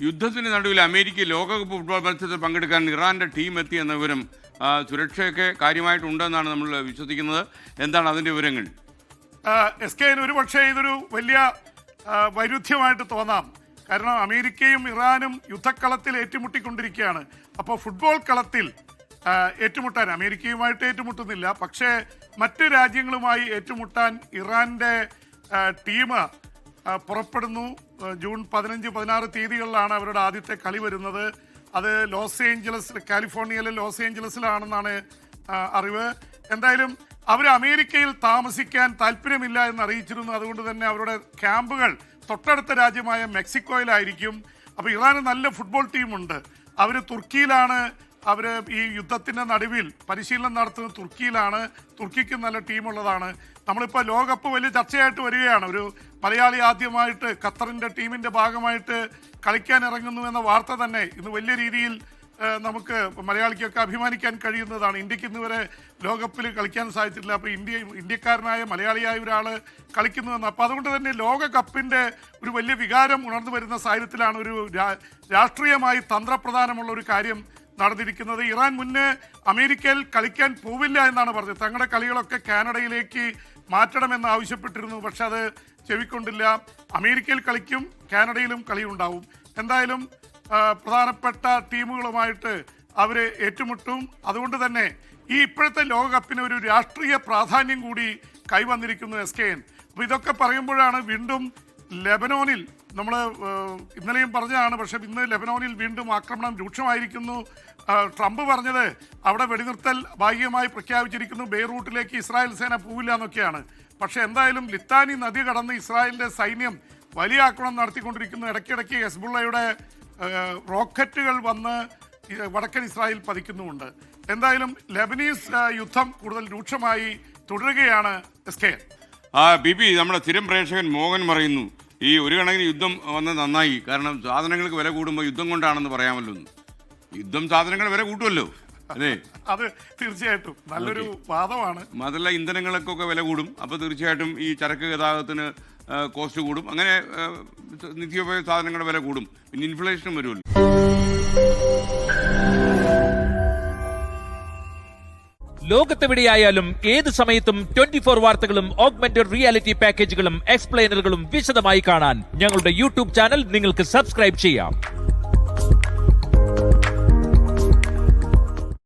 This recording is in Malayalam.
യുദ്ധത്തിന് നടുവിൽ അമേരിക്ക ലോകകപ്പ് ഫുട്ബോൾ മത്സരത്തിൽ പങ്കെടുക്കാൻ ഇറാന്റെ ടീം എത്തി എന്ന വിവരം സുരക്ഷയൊക്കെ കാര്യമായിട്ടുണ്ടെന്നാണ് നമ്മൾ വിശ്വസിക്കുന്നത്. എന്താണ് അതിന്റെ വിവരങ്ങൾ? ഒരു പക്ഷേ ഇതൊരു വലിയ വൈരുദ്ധ്യമായിട്ട് തോന്നാം. കാരണം അമേരിക്കയും ഇറാനും യുദ്ധക്കളത്തിൽ ഏറ്റുമുട്ടിക്കൊണ്ടിരിക്കുകയാണ്. അപ്പോൾ ഫുട്ബോൾ കളത്തിൽ ഏറ്റുമുട്ടാൻ അമേരിക്കയുമായിട്ട് ഏറ്റുമുട്ടുന്നില്ല, പക്ഷേ മറ്റ് രാജ്യങ്ങളുമായി ഏറ്റുമുട്ടാൻ ഇറാന്റെ ടീം പുറപ്പെടുന്നു. ജൂൺ 15-16 തീയതികളിലാണ് അവരുടെ ആദ്യത്തെ കളി വരുന്നത്. അത് കാലിഫോർണിയയിലെ ലോസ് ഏഞ്ചലസിലാണെന്നാണ് അറിവ്. എന്തായാലും അവർ അമേരിക്കയിൽ താമസിക്കാൻ താല്പര്യമില്ല എന്ന് അറിയിച്ചിരുന്നു. അതുകൊണ്ട് തന്നെ അവരുടെ ക്യാമ്പുകൾ തൊട്ടടുത്ത രാജ്യമായ മെക്സിക്കോയിലായിരിക്കും. അപ്പോൾ ഇറാന് നല്ല ഫുട്ബോൾ ടീമുണ്ട്. അവർ തുർക്കിയിലാണ്. അവർ ഈ യുദ്ധത്തിൻ്റെ നടുവിൽ പരിശീലനം നടത്തുന്നത് തുർക്കിയിലാണ്. തുർക്കിക്ക് നല്ല ടീമുള്ളതാണ്. നമ്മളിപ്പോൾ ലോകകപ്പ് വലിയ ചർച്ചയായിട്ട് വരികയാണ്. ഒരു മലയാളി ആദ്യമായിട്ട് ഖത്തറിൻ്റെ ടീമിൻ്റെ ഭാഗമായിട്ട് കളിക്കാൻ ഇറങ്ങുന്നു എന്ന വാർത്ത തന്നെ ഇന്ന് വലിയ രീതിയിൽ നമുക്ക് മലയാളിക്കൊക്കെ അഭിമാനിക്കാൻ കഴിയുന്നതാണ്. ഇന്ത്യക്ക് ഇന്ന് വരെ ലോകകപ്പിൽ കളിക്കാൻ സാധിച്ചിട്ടില്ല. അപ്പോൾ ഇന്ത്യക്കാരനായ മലയാളിയായ ഒരാൾ കളിക്കുന്നുവെന്ന്. അപ്പോൾ അതുകൊണ്ട് തന്നെ ലോകകപ്പിൻ്റെ ഒരു വലിയ വികാരം ഉണർന്നു വരുന്ന സാഹചര്യത്തിലാണ് ഒരു രാഷ്ട്രീയമായി തന്ത്രപ്രധാനമുള്ള ഒരു കാര്യം നടന്നിരിക്കുന്നത്. ഇറാൻ മുന്നേ അമേരിക്കയിൽ കളിക്കാൻ പോവില്ല എന്നാണ് പറഞ്ഞത്. തങ്ങളുടെ കളികളൊക്കെ കാനഡയിലേക്ക് മാറ്റണമെന്ന് ആവശ്യപ്പെട്ടിരുന്നു. പക്ഷെ അത് ചെവിക്കൊണ്ടില്ല. അമേരിക്കയിൽ കളിക്കും, കാനഡയിലും കളിയുണ്ടാവും. എന്തായാലും പ്രധാനപ്പെട്ട ടീമുകളുമായിട്ട് അവർ ഏറ്റുമുട്ടും. അതുകൊണ്ട് തന്നെ ഈ ഇപ്പോഴത്തെ ലോകകപ്പിന് ഒരു രാഷ്ട്രീയ പ്രാധാന്യം കൂടി കൈവന്നിരിക്കുന്നു SKN. അപ്പോൾ ഇതൊക്കെ പറയുമ്പോഴാണ് വീണ്ടും ലെബനോനിൽ നമ്മൾ ഇന്നലെയും പറഞ്ഞതാണ്, പക്ഷെ ഇന്ന് ലെബനോനിൽ വീണ്ടും ആക്രമണം രൂക്ഷമായിരിക്കുന്നു. ട്രംപ് പറഞ്ഞത് അവിടെ വെടിനിർത്തൽ ഭാഗികമായി പ്രഖ്യാപിച്ചിരിക്കുന്നു, ബെയ്റൂട്ടിലേക്ക് ഇസ്രായേൽ സേന പോവില്ല എന്നൊക്കെയാണ്. പക്ഷെ എന്തായാലും ലിത്താനി നദി കടന്ന് ഇസ്രായേലിൻ്റെ സൈന്യം വലിയ ആക്രമണം നടത്തിക്കൊണ്ടിരിക്കുന്നു. ഇടയ്ക്കിടയ്ക്ക് ഹെസ്ബുള്ളയുടെ റോക്കറ്റുകൾ വന്ന് വടക്കൻ ഇസ്രായേൽ പതിക്കുന്നുമുണ്ട്. എന്തായാലും ലെബനീസ് യുദ്ധം കൂടുതൽ രൂക്ഷമായി തുടരുകയാണ് SKN. ബിബി, നമ്മുടെ സ്ഥിരം പ്രേക്ഷകൻ മോഹൻ പറയുന്നു, ഈ ഒരു കണക്കിന് യുദ്ധം വന്ന് നന്നായി. കാരണം സാധനങ്ങൾക്ക് വില കൂടുമ്പോൾ യുദ്ധം കൊണ്ടാണെന്ന് പറയാമല്ലോ. യുദ്ധം സാധനങ്ങൾ വില കൂട്ടുമല്ലോ, അല്ലേ? അത് തീർച്ചയായിട്ടും നല്ലൊരു വാദമാണ്. അതല്ല, ഇന്ധനങ്ങൾക്കൊക്കെ വില കൂടും. അപ്പോൾ തീർച്ചയായിട്ടും ഈ ചരക്ക് ഗതാഗതത്തിന് കോസ്റ്റ് കൂടും. അങ്ങനെ നിത്യോപയോഗ സാധനങ്ങളുടെ വില കൂടും. പിന്നെ ഇൻഫ്ലേഷനും വരുമല്ലോ. ലോകത്തെവിടെയായാലും ഏത് സമയത്തും 24 വാർത്തകളും ഓഗ്മെന്റഡ് റിയാലിറ്റി പാക്കേജുകളും എക്സ്പ്ലെയിനറുകളും വിശദമായി കാണാൻ ഞങ്ങളുടെ യൂട്യൂബ് ചാനൽ നിങ്ങൾക്ക് സബ്സ്ക്രൈബ് ചെയ്യാം.